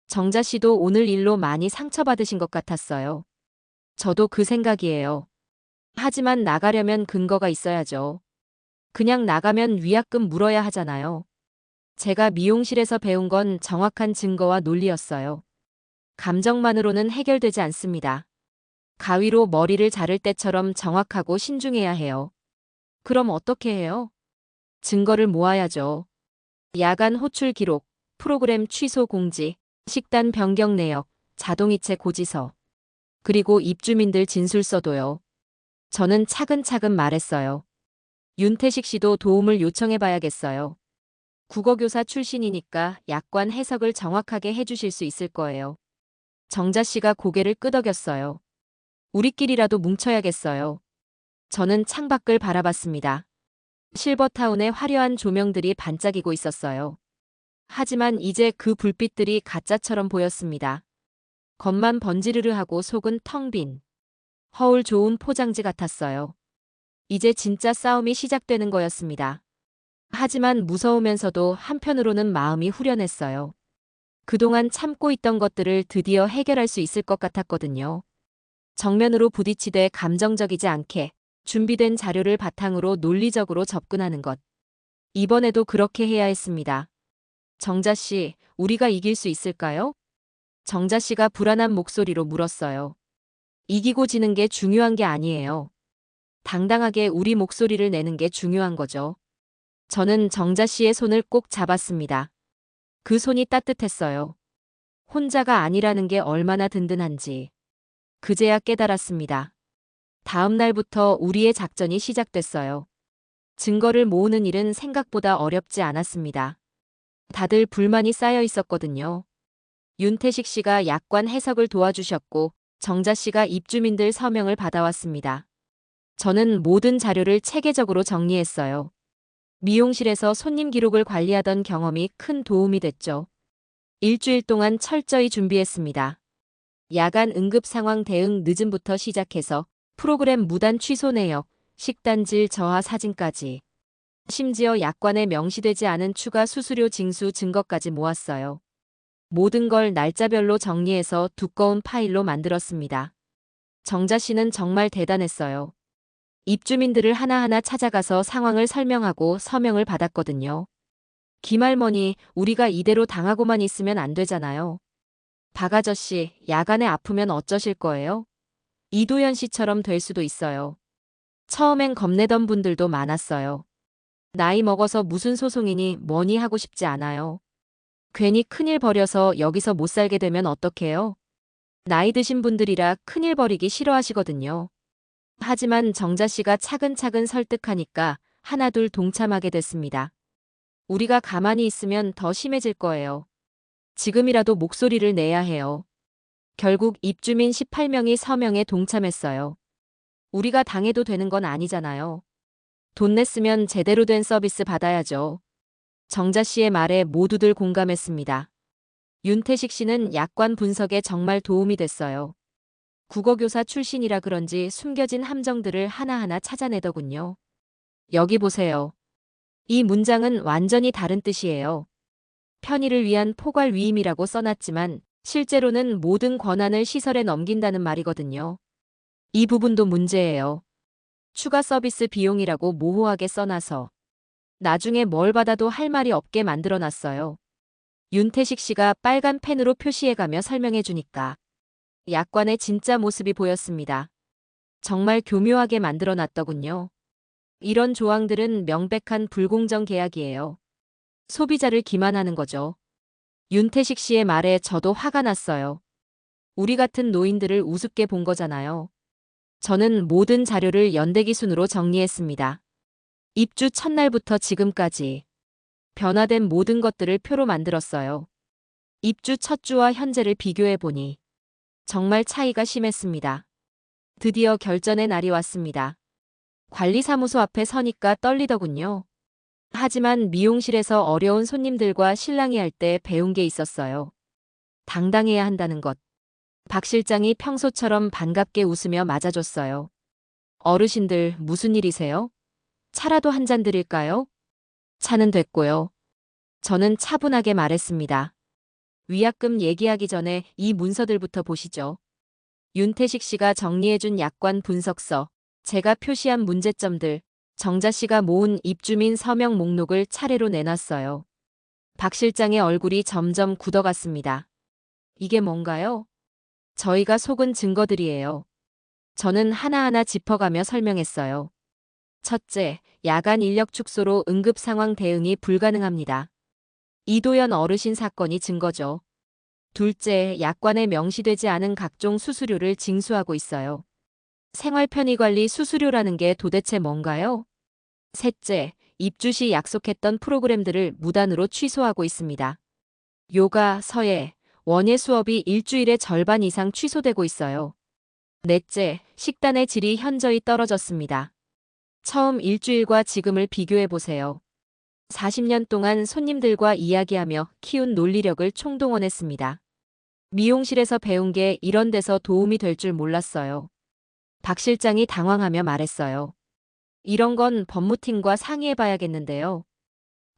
정자 씨도 오늘 일로 많이 상처받으신 것 같았어요. 저도 그 생각이에요. 하지만 나가려면 근거가 있어야죠. 그냥 나가면 위약금 물어야 하잖아요. 제가 미용실에서 배운 건 정확한 증거와 논리였어요. 감정만으로는 해결되지 않습니다. 가위로 머리를 자를 때처럼 정확하고 신중해야 해요. 그럼 어떻게 해요? 증거를 모아야죠. 야간 호출 기록, 프로그램 취소 공지, 식단 변경 내역, 자동이체 고지서, 그리고 입주민들 진술서도요. 저는 차근차근 말했어요. 윤태식 씨도 도움을 요청해 봐야겠어요. 국어교사 출신이니까 약관 해석을 정확하게 해주실 수 있을 거예요. 정자 씨가 고개를 끄덕였어요. 우리끼리라도 뭉쳐야겠어요. 저는 창밖을 바라봤습니다. 실버타운의 화려한 조명들이 반짝이고 있었어요. 하지만 이제 그 불빛들이 가짜처럼 보였습니다. 겉만 번지르르하고 속은 텅 빈. 허울 좋은 포장지 같았어요. 이제 진짜 싸움이 시작되는 거였습니다. 하지만 무서우면서도 한편으로는 마음이 후련했어요. 그동안 참고 있던 것들을 드디어 해결할 수 있을 것 같았거든요. 정면으로 부딪히되 감정적이지 않게 준비된 자료를 바탕으로 논리적으로 접근하는 것. 이번에도 그렇게 해야 했습니다. 정자 씨, 우리가 이길 수 있을까요? 정자 씨가 불안한 목소리로 물었어요. 이기고 지는 게 중요한 게 아니에요. 당당하게 우리 목소리를 내는 게 중요한 거죠. 저는 정자 씨의 손을 꼭 잡았습니다. 그 손이 따뜻했어요. 혼자가 아니라는 게 얼마나 든든한지. 그제야 깨달았습니다. 다음 날부터 우리의 작전이 시작됐어요. 증거를 모으는 일은 생각보다 어렵지 않았습니다. 다들 불만이 쌓여 있었거든요. 윤태식 씨가 약관 해석을 도와주셨고 정자 씨가 입주민들 서명을 받아왔습니다. 저는 모든 자료를 체계적으로 정리했어요. 미용실에서 손님 기록을 관리하던 경험이 큰 도움이 됐죠. 일주일 동안 철저히 준비했습니다. 야간 응급 상황 대응 늦음부터 시작해서 프로그램 무단 취소 내역, 식단질 저하 사진까지. 심지어 약관에 명시되지 않은 추가 수수료 징수 증거까지 모았어요. 모든 걸 날짜별로 정리해서 두꺼운 파일로 만들었습니다. 정자 씨는 정말 대단했어요. 입주민들을 하나하나 찾아가서 상황을 설명하고 서명을 받았거든요. 김할머니, 우리가 이대로 당하고만 있으면 안 되잖아요. 박 아저씨, 야간에 아프면 어쩌실 거예요? 이도현 씨처럼 될 수도 있어요. 처음엔 겁내던 분들도 많았어요. 나이 먹어서 무슨 소송이니 뭐니 하고 싶지 않아요. 괜히 큰일 벌여서 여기서 못 살게 되면 어떡해요? 나이 드신 분들이라 큰일 벌이기 싫어하시거든요. 하지만 정자 씨가 차근차근 설득하니까 하나둘 동참하게 됐습니다. 우리가 가만히 있으면 더 심해질 거예요. 지금이라도 목소리를 내야 해요. 결국 입주민 18명이 서명에 동참했어요. 우리가 당해도 되는 건 아니잖아요. 돈 냈으면 제대로 된 서비스 받아야죠. 정자 씨의 말에 모두들 공감했습니다. 윤태식 씨는 약관 분석에 정말 도움이 됐어요. 국어교사 출신이라 그런지 숨겨진 함정들을 하나하나 찾아내더군요. 여기 보세요. 이 문장은 완전히 다른 뜻이에요. 편의를 위한 포괄 위임이라고 써놨지만 실제로는 모든 권한을 시설에 넘긴다는 말이거든요. 이 부분도 문제예요. 추가 서비스 비용이라고 모호하게 써놔서 나중에 뭘 받아도 할 말이 없게 만들어놨어요. 윤태식 씨가 빨간 펜으로 표시해가며 설명해주니까 약관의 진짜 모습이 보였습니다. 정말 교묘하게 만들어놨더군요. 이런 조항들은 명백한 불공정 계약이에요. 소비자를 기만하는 거죠. 윤태식 씨의 말에 저도 화가 났어요. 우리 같은 노인들을 우습게 본 거잖아요. 저는 모든 자료를 연대기순으로 정리했습니다. 입주 첫날부터 지금까지 변화된 모든 것들을 표로 만들었어요. 입주 첫 주와 현재를 비교해보니 정말 차이가 심했습니다. 드디어 결전의 날이 왔습니다. 관리사무소 앞에 서니까 떨리더군요. 하지만 미용실에서 어려운 손님들과 실랑이 할 때 배운 게 있었어요. 당당해야 한다는 것. 박 실장이 평소처럼 반갑게 웃으며 맞아줬어요. 어르신들 무슨 일이세요? 차라도 한 잔 드릴까요? 차는 됐고요. 저는 차분하게 말했습니다. 위약금 얘기하기 전에 이 문서들부터 보시죠. 윤태식 씨가 정리해준 약관 분석서, 제가 표시한 문제점들, 정자 씨가 모은 입주민 서명 목록을 차례로 내놨어요. 박 실장의 얼굴이 점점 굳어갔습니다. 이게 뭔가요? 저희가 속은 증거들이에요. 저는 하나하나 짚어가며 설명했어요. 첫째, 야간 인력 축소로 응급 상황 대응이 불가능합니다. 이도현 어르신 사건이 증거죠. 둘째, 약관에 명시되지 않은 각종 수수료를 징수하고 있어요. 생활편의관리 수수료라는 게 도대체 뭔가요? 셋째, 입주 시 약속했던 프로그램들을 무단으로 취소하고 있습니다. 요가, 서예, 원예 수업이 일주일에 절반 이상 취소되고 있어요. 넷째, 식단의 질이 현저히 떨어졌습니다. 처음 일주일과 지금을 비교해보세요. 40년 동안 손님들과 이야기하며 키운 논리력을 총동원했습니다. 미용실에서 배운 게 이런 데서 도움이 될 줄 몰랐어요. 박 실장이 당황하며 말했어요. 이런 건 법무팀과 상의해봐야겠는데요.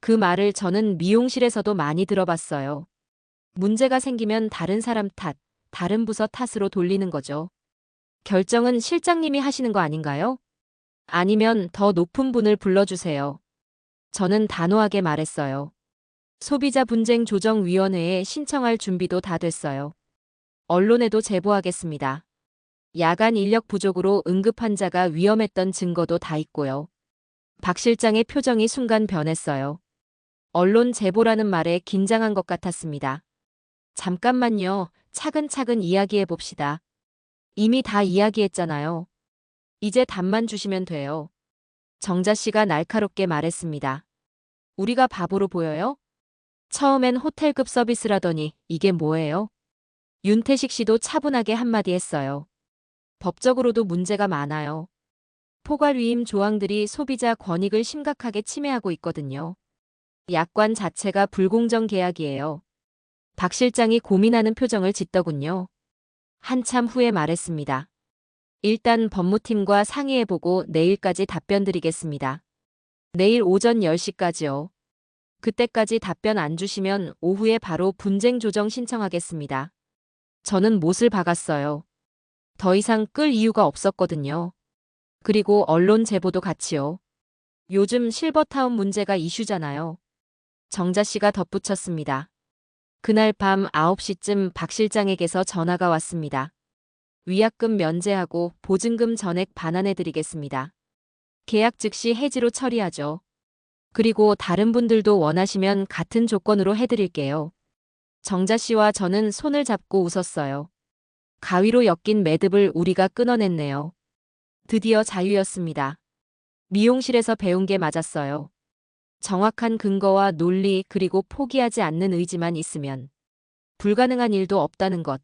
그 말을 저는 미용실에서도 많이 들어봤어요. 문제가 생기면 다른 사람 탓, 다른 부서 탓으로 돌리는 거죠. 결정은 실장님이 하시는 거 아닌가요? 아니면 더 높은 분을 불러주세요. 저는 단호하게 말했어요. 소비자 분쟁 조정위원회에 신청할 준비도 다 됐어요. 언론에도 제보하겠습니다. 야간 인력 부족으로 응급 환자가 위험했던 증거도 다 있고요. 박 실장의 표정이 순간 변했어요. 언론 제보라는 말에 긴장한 것 같았습니다. 잠깐만요. 차근차근 이야기해 봅시다. 이미 다 이야기했잖아요. 이제 답만 주시면 돼요. 정자 씨가 날카롭게 말했습니다. 우리가 바보로 보여요? 처음엔 호텔급 서비스라더니 이게 뭐예요? 윤태식 씨도 차분하게 한마디 했어요. 법적으로도 문제가 많아요. 포괄위임 조항들이 소비자 권익을 심각하게 침해하고 있거든요. 약관 자체가 불공정 계약이에요. 박 실장이 고민하는 표정을 짓더군요. 한참 후에 말했습니다. 일단 법무팀과 상의해보고 내일까지 답변 드리겠습니다. 내일 오전 10시까지요. 그때까지 답변 안 주시면 오후에 바로 분쟁 조정 신청하겠습니다. 저는 못을 박았어요. 더 이상 끌 이유가 없었거든요. 그리고 언론 제보도 같이요. 요즘 실버타운 문제가 이슈잖아요. 정자 씨가 덧붙였습니다. 그날 밤 9시쯤 박 실장에게서 전화가 왔습니다. 위약금 면제하고 보증금 전액 반환해드리겠습니다. 계약 즉시 해지로 처리하죠. 그리고 다른 분들도 원하시면 같은 조건으로 해드릴게요. 정자 씨와 저는 손을 잡고 웃었어요. 가위로 엮인 매듭을 우리가 끊어냈네요. 드디어 자유였습니다. 미용실에서 배운 게 맞았어요. 정확한 근거와 논리 그리고 포기하지 않는 의지만 있으면 불가능한 일도 없다는 것.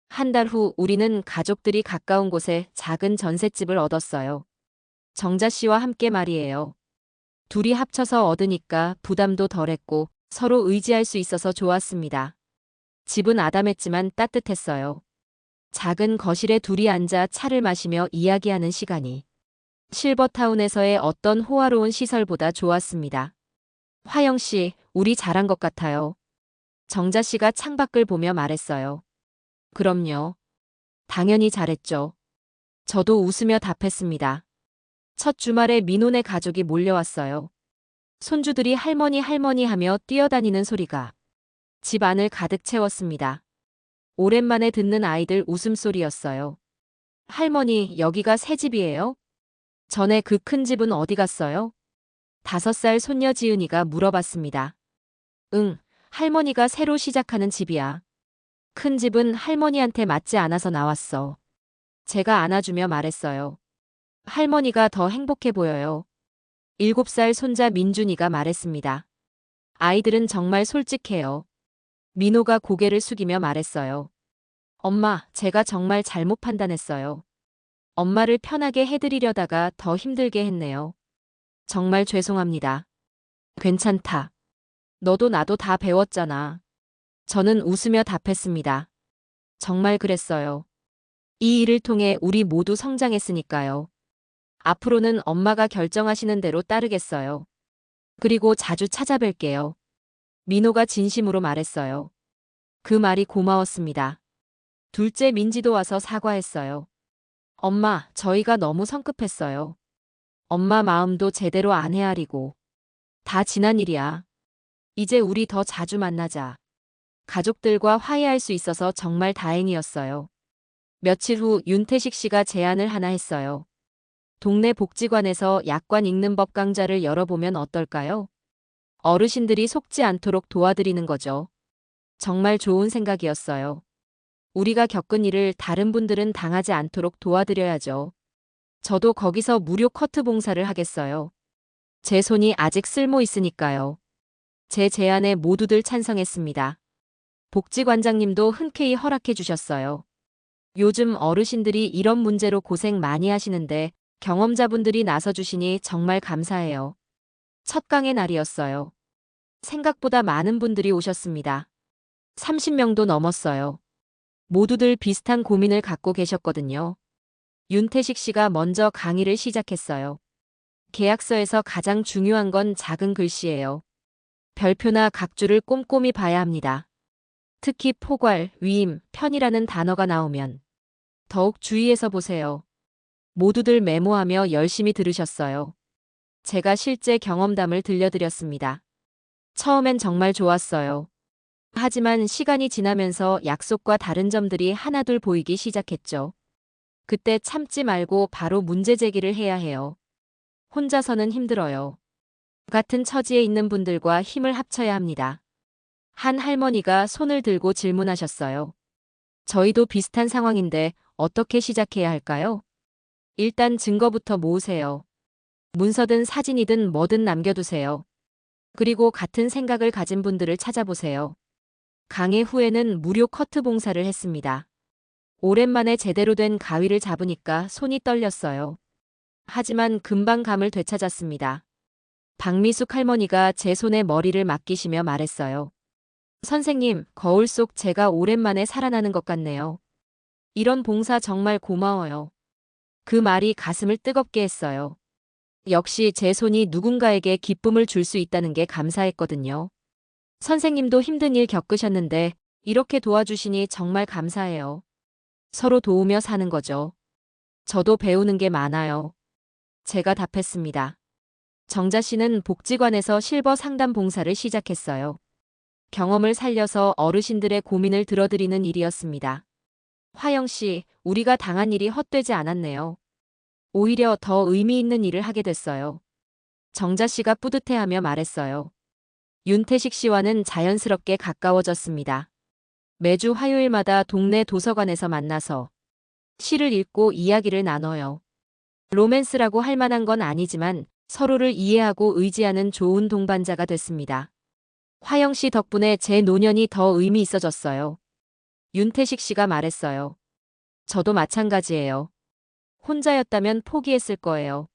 한 달 후 우리는 가족들이 가까운 곳에 작은 전셋집을 얻었어요. 정자 씨와 함께 말이에요. 둘이 합쳐서 얻으니까 부담도 덜했고 서로 의지할 수 있어서 좋았습니다. 집은 아담했지만 따뜻했어요. 작은 거실에 둘이 앉아 차를 마시며 이야기하는 시간이 실버타운에서의 어떤 호화로운 시설보다 좋았습니다. 화영 씨, 우리 잘한 것 같아요. 정자 씨가 창밖을 보며 말했어요. 그럼요. 당연히 잘했죠. 저도 웃으며 답했습니다. 첫 주말에 민호네 가족이 몰려왔어요. 손주들이 할머니 할머니 하며 뛰어다니는 소리가 집 안을 가득 채웠습니다. 오랜만에 듣는 아이들 웃음소리였어요. 할머니, 여기가 새 집이에요? 전에 그 큰 집은 어디 갔어요? 5살 손녀 지은이가 물어봤습니다. 응, 할머니가 새로 시작하는 집이야. 큰 집은 할머니한테 맞지 않아서 나왔어. 제가 안아주며 말했어요. 할머니가 더 행복해 보여요. 7살 손자 민준이가 말했습니다. 아이들은 정말 솔직해요. 민호가 고개를 숙이며 말했어요. 엄마, 제가 정말 잘못 판단했어요. 엄마를 편하게 해드리려다가 더 힘들게 했네요. 정말 죄송합니다. 괜찮다. 너도 나도 다 배웠잖아. 저는 웃으며 답했습니다. 정말 그랬어요. 이 일을 통해 우리 모두 성장했으니까요. 앞으로는 엄마가 결정하시는 대로 따르겠어요. 그리고 자주 찾아뵐게요. 민호가 진심으로 말했어요. 그 말이 고마웠습니다. 둘째 민지도 와서 사과했어요. 엄마, 저희가 너무 성급했어요. 엄마 마음도 제대로 안 헤아리고. 다 지난 일이야. 이제 우리 더 자주 만나자. 가족들과 화해할 수 있어서 정말 다행이었어요. 며칠 후 윤태식 씨가 제안을 하나 했어요. 동네 복지관에서 약관 읽는 법 강좌를 열어보면 어떨까요? 어르신들이 속지 않도록 도와드리는 거죠. 정말 좋은 생각이었어요. 우리가 겪은 일을 다른 분들은 당하지 않도록 도와드려야죠. 저도 거기서 무료 커트 봉사를 하겠어요. 제 손이 아직 쓸모 있으니까요. 제 제안에 모두들 찬성했습니다. 복지관장님도 흔쾌히 허락해 주셨어요. 요즘 어르신들이 이런 문제로 고생 많이 하시는데 경험자분들이 나서주시니 정말 감사해요. 첫 강의 날이었어요. 생각보다 많은 분들이 오셨습니다. 30명도 넘었어요. 모두들 비슷한 고민을 갖고 계셨거든요. 윤태식 씨가 먼저 강의를 시작했어요. 계약서에서 가장 중요한 건 작은 글씨예요. 별표나 각주를 꼼꼼히 봐야 합니다. 특히 포괄, 위임, 편이라는 단어가 나오면 더욱 주의해서 보세요. 모두들 메모하며 열심히 들으셨어요. 제가 실제 경험담을 들려드렸습니다. 처음엔 정말 좋았어요. 하지만 시간이 지나면서 약속과 다른 점들이 하나둘 보이기 시작했죠. 그때 참지 말고 바로 문제 제기를 해야 해요. 혼자서는 힘들어요. 같은 처지에 있는 분들과 힘을 합쳐야 합니다. 한 할머니가 손을 들고 질문하셨어요. 저희도 비슷한 상황인데 어떻게 시작해야 할까요? 일단 증거부터 모으세요. 문서든 사진이든 뭐든 남겨두세요. 그리고 같은 생각을 가진 분들을 찾아보세요. 강의 후에는 무료 커트 봉사를 했습니다. 오랜만에 제대로 된 가위를 잡으니까 손이 떨렸어요. 하지만 금방 감을 되찾았습니다. 박미숙 할머니가 제 손에 머리를 맡기시며 말했어요. 선생님, 거울 속 제가 오랜만에 살아나는 것 같네요. 이런 봉사 정말 고마워요. 그 말이 가슴을 뜨겁게 했어요. 역시 제 손이 누군가에게 기쁨을 줄 수 있다는 게 감사했거든요. 선생님도 힘든 일 겪으셨는데 이렇게 도와주시니 정말 감사해요. 서로 도우며 사는 거죠. 저도 배우는 게 많아요. 제가 답했습니다. 정자 씨는 복지관에서 실버 상담 봉사를 시작했어요. 경험을 살려서 어르신들의 고민을 들어드리는 일이었습니다. 화영 씨, 우리가 당한 일이 헛되지 않았네요. 오히려 더 의미 있는 일을 하게 됐어요. 정자 씨가 뿌듯해하며 말했어요. 윤태식 씨와는 자연스럽게 가까워졌습니다. 매주 화요일마다 동네 도서관에서 만나서 시를 읽고 이야기를 나눠요. 로맨스라고 할 만한 건 아니지만 서로를 이해하고 의지하는 좋은 동반자가 됐습니다. 화영 씨 덕분에 제 노년이 더 의미 있어졌어요. 윤태식 씨가 말했어요. 저도 마찬가지예요. 혼자였다면 포기했을 거예요.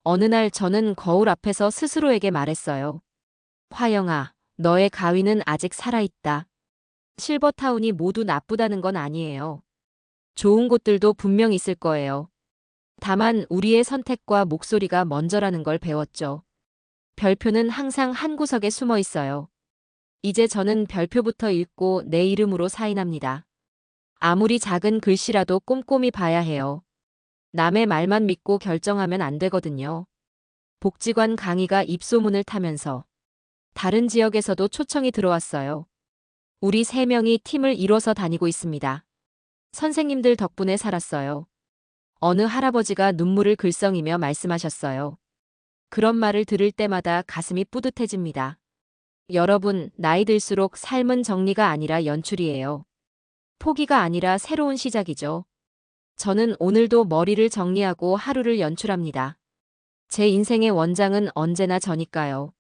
어느 날 저는 거울 앞에서 스스로에게 말했어요. 화영아, 너의 가위는 아직 살아있다. 실버타운이 모두 나쁘다는 건 아니에요. 좋은 곳들도 분명 있을 거예요. 다만 우리의 선택과 목소리가 먼저라는 걸 배웠죠. 별표는 항상 한 구석에 숨어 있어요. 이제 저는 별표부터 읽고 내 이름으로 사인합니다. 아무리 작은 글씨라도 꼼꼼히 봐야 해요. 남의 말만 믿고 결정하면 안 되거든요. 복지관 강의가 입소문을 타면서 다른 지역에서도 초청이 들어왔어요. 우리 3명이 팀을 이뤄서 다니고 있습니다. 선생님들 덕분에 살았어요. 어느 할아버지가 눈물을 글썽이며 말씀하셨어요. 그런 말을 들을 때마다 가슴이 뿌듯해집니다. 여러분, 나이 들수록 삶은 정리가 아니라 연출이에요. 포기가 아니라 새로운 시작이죠. 저는 오늘도 머리를 정리하고 하루를 연출합니다. 제 인생의 원장은 언제나 저니까요.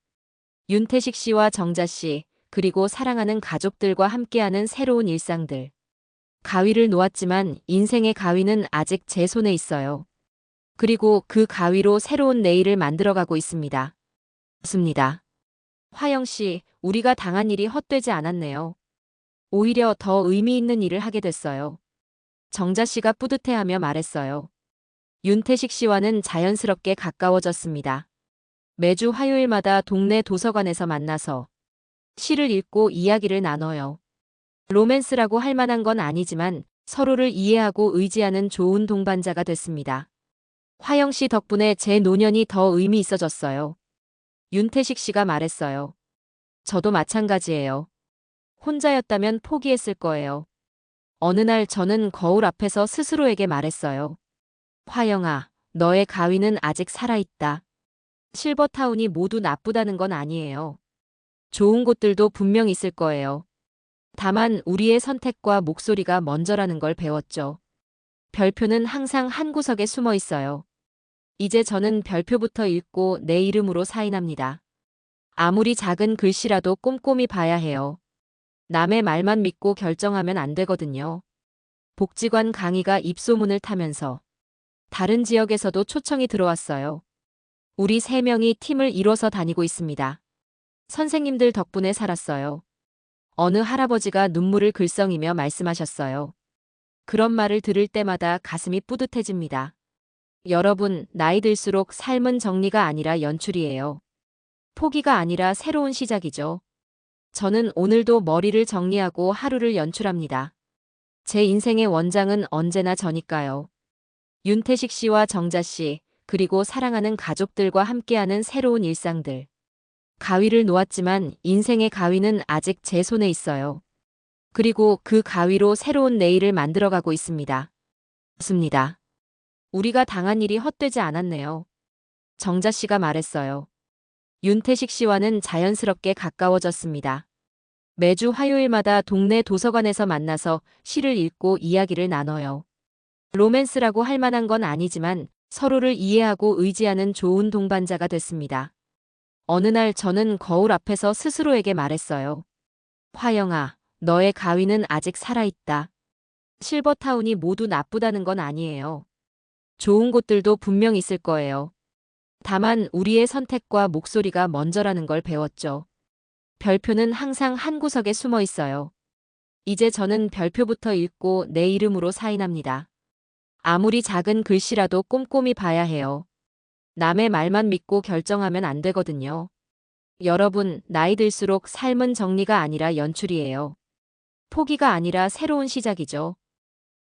윤태식 씨와 정자 씨, 그리고 사랑하는 가족들과 함께하는 새로운 일상들. 가위를 놓았지만 인생의 가위는 아직 제 손에 있어요. 그리고 그 가위로 새로운 내일을 만들어가고 있습니다. 좋습니다. 화영 씨, 우리가 당한 일이 헛되지 않았네요. 오히려 더 의미 있는 일을 하게 됐어요. 정자 씨가 뿌듯해하며 말했어요. 윤태식 씨와는 자연스럽게 가까워졌습니다. 매주 화요일마다 동네 도서관에서 만나서 시를 읽고 이야기를 나눠요. 로맨스라고 할 만한 건 아니지만 서로를 이해하고 의지하는 좋은 동반자가 됐습니다. 화영 씨 덕분에 제 노년이 더 의미 있어졌어요. 윤태식 씨가 말했어요. 저도 마찬가지예요. 혼자였다면 포기했을 거예요. 어느 날 저는 거울 앞에서 스스로에게 말했어요. 화영아, 너의 가위는 아직 살아있다. 실버타운이 모두 나쁘다는 건 아니에요. 좋은 곳들도 분명 있을 거예요. 다만 우리의 선택과 목소리가 먼저라는 걸 배웠죠. 별표는 항상 한 구석에 숨어 있어요. 이제 저는 별표부터 읽고 내 이름으로 사인합니다. 아무리 작은 글씨라도 꼼꼼히 봐야 해요. 남의 말만 믿고 결정하면 안 되거든요. 복지관 강의가 입소문을 타면서 다른 지역에서도 초청이 들어왔어요. 우리 3명이 팀을 이뤄서 다니고 있습니다. 선생님들 덕분에 살았어요. 어느 할아버지가 눈물을 글썽이며 말씀하셨어요. 그런 말을 들을 때마다 가슴이 뿌듯해집니다. 여러분, 나이 들수록 삶은 정리가 아니라 연출이에요. 포기가 아니라 새로운 시작이죠. 저는 오늘도 머리를 정리하고 하루를 연출합니다. 제 인생의 원장은 언제나 저니까요. 윤태식 씨와 정자 씨, 그리고 사랑하는 가족들과 함께하는 새로운 일상들. 가위를 놓았지만 인생의 가위는 아직 제 손에 있어요. 그리고 그 가위로 새로운 내일을 만들어가고 있습니다. 좋습니다. 우리가 당한 일이 헛되지 않았네요. 정자 씨가 말했어요. 윤태식 씨와는 자연스럽게 가까워졌습니다. 매주 화요일마다 동네 도서관에서 만나서 시를 읽고 이야기를 나눠요. 로맨스라고 할 만한 건 아니지만 서로를 이해하고 의지하는 좋은 동반자가 됐습니다. 어느 날 저는 거울 앞에서 스스로에게 말했어요. 화영아, 너의 가위는 아직 살아있다. 실버타운이 모두 나쁘다는 건 아니에요. 좋은 곳들도 분명 있을 거예요. 다만 우리의 선택과 목소리가 먼저라는 걸 배웠죠. 별표는 항상 한 구석에 숨어 있어요. 이제 저는 별표부터 읽고 내 이름으로 사인합니다. 아무리 작은 글씨라도 꼼꼼히 봐야 해요. 남의 말만 믿고 결정하면 안 되거든요. 여러분, 나이 들수록 삶은 정리가 아니라 연출이에요. 포기가 아니라 새로운 시작이죠.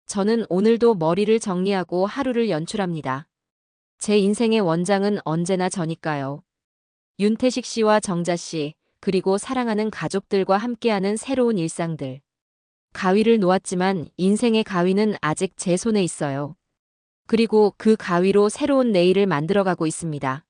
저는 오늘도 머리를 정리하고 하루를 연출합니다. 제 인생의 원장은 언제나 저니까요. 윤태식 씨와 정자 씨, 그리고 사랑하는 가족들과 함께하는 새로운 일상들. 가위를 놓았지만 인생의 가위는 아직 제 손에 있어요. 그리고 그 가위로 새로운 내일을 만들어가고 있습니다.